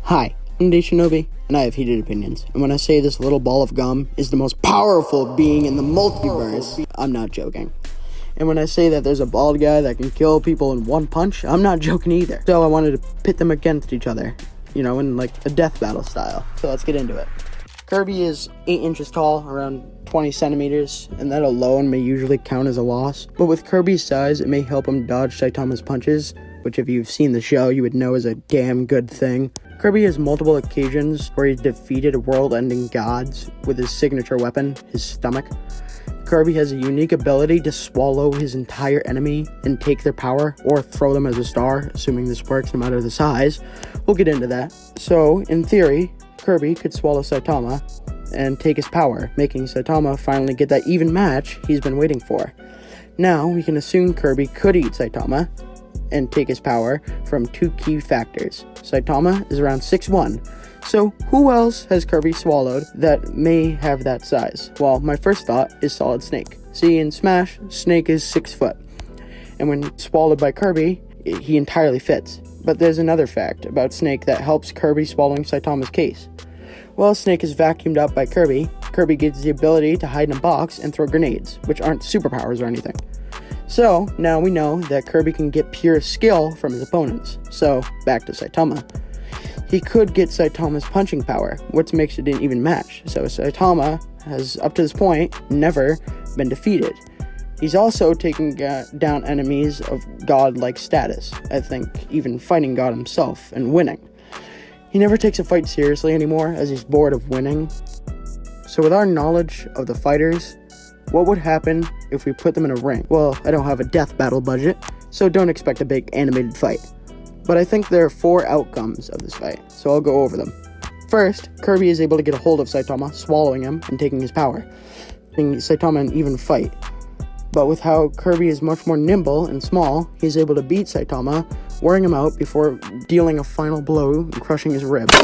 Hi, I'm Shinobi, and I have heated opinions. And when I say this little ball of gum is the most powerful being in the multiverse, I'm not joking. And when I say that there's a bald guy that can kill people in one punch, I'm not joking either. So I wanted to pit them against each other, in like a death battle style. So let's get into it. Kirby is 8 inches tall, around 20 centimeters, and that alone may usually count as a loss. But with Kirby's size, it may help him dodge Saitama's punches, which if you've seen the show, you would know is a damn good thing. Kirby has multiple occasions where he's defeated world-ending gods with his signature weapon, his stomach. Kirby has a unique ability to swallow his entire enemy and take their power, or throw them as a star, assuming this works no matter the size. We'll get into that. So, in theory, Kirby could swallow Saitama and take his power, making Saitama finally get that even match he's been waiting for. Now, we can assume Kirby could eat Saitama and take his power from 2 key factors. Saitama is around 6'1", so who else has Kirby swallowed that may have that size? Well, my first thought is Solid Snake. See, in Smash, Snake is 6 foot, and when swallowed by Kirby, he entirely fits. But there's another fact about Snake that helps Kirby swallowing Saitama's case. While Snake is vacuumed up by Kirby, Kirby gets the ability to hide in a box and throw grenades, which aren't superpowers or anything. So, now we know that Kirby can get pure skill from his opponents. So, back to Saitama. He could get Saitama's punching power, which makes it an even match. So, Saitama has, up to this point, never been defeated. He's also taken down enemies of god-like status, I think even fighting God himself, and winning. He never takes a fight seriously anymore, as he's bored of winning. So with our knowledge of the fighters, what would happen if we put them in a ring? Well, I don't have a death battle budget, so don't expect a big animated fight. But I think there are 4 outcomes of this fight, so I'll go over them. First, Kirby is able to get a hold of Saitama, swallowing him and taking his power, giving Saitama an even fight. But with how Kirby is much more nimble and small, he's able to beat Saitama, wearing him out before dealing a final blow and crushing his ribs.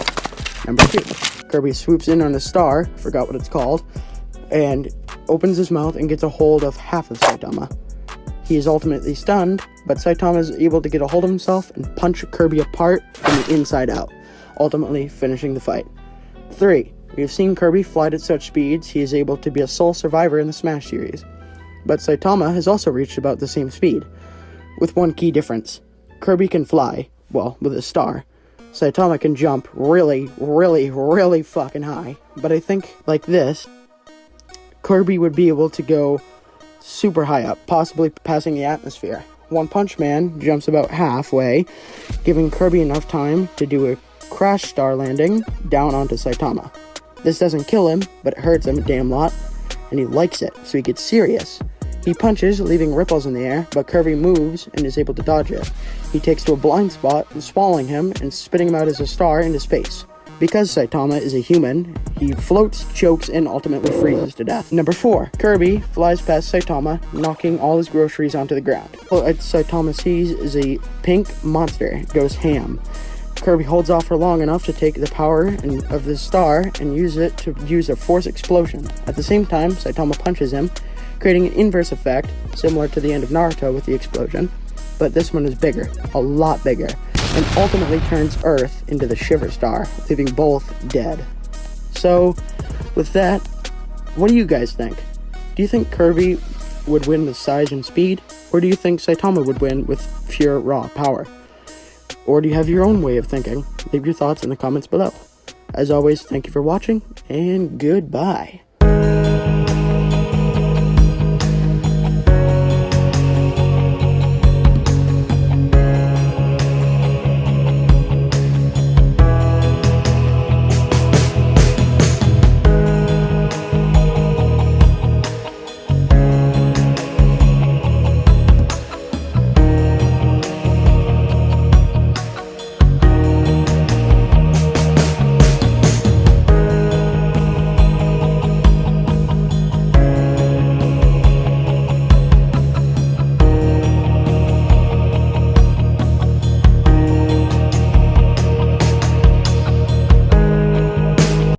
Number 2, Kirby swoops in on a star, forgot what it's called, and opens his mouth and gets a hold of half of Saitama. He is ultimately stunned, but Saitama is able to get a hold of himself and punch Kirby apart from the inside out, ultimately finishing the fight. 3, we have seen Kirby fly at such speeds he is able to be a sole survivor in the Smash series. But Saitama has also reached about the same speed, with one key difference. Kirby can fly, well, with a star. Saitama can jump really, really, really fucking high. But I think, like this, Kirby would be able to go super high up, possibly passing the atmosphere. One Punch Man jumps about halfway, giving Kirby enough time to do a crash star landing down onto Saitama. This doesn't kill him, but it hurts him a damn lot, and he likes it, so he gets serious. He punches, leaving ripples in the air, but Kirby moves and is able to dodge it. He takes to a blind spot, swallowing him and spitting him out as a star into space. Because Saitama is a human, he floats, chokes, and ultimately freezes to death. Number 4, Kirby flies past Saitama, knocking all his groceries onto the ground. What Saitama sees is a pink monster. It goes ham. Kirby holds off for long enough to take the power of the star and use it to use a force explosion. At the same time, Saitama punches him, creating an inverse effect, similar to the end of Naruto with the explosion. But this one is bigger, a lot bigger, and ultimately turns Earth into the Shiver Star, leaving both dead. So, with that, what do you guys think? Do you think Kirby would win with size and speed? Or do you think Saitama would win with pure raw power? Or do you have your own way of thinking? Leave your thoughts in the comments below. As always, thank you for watching, and goodbye.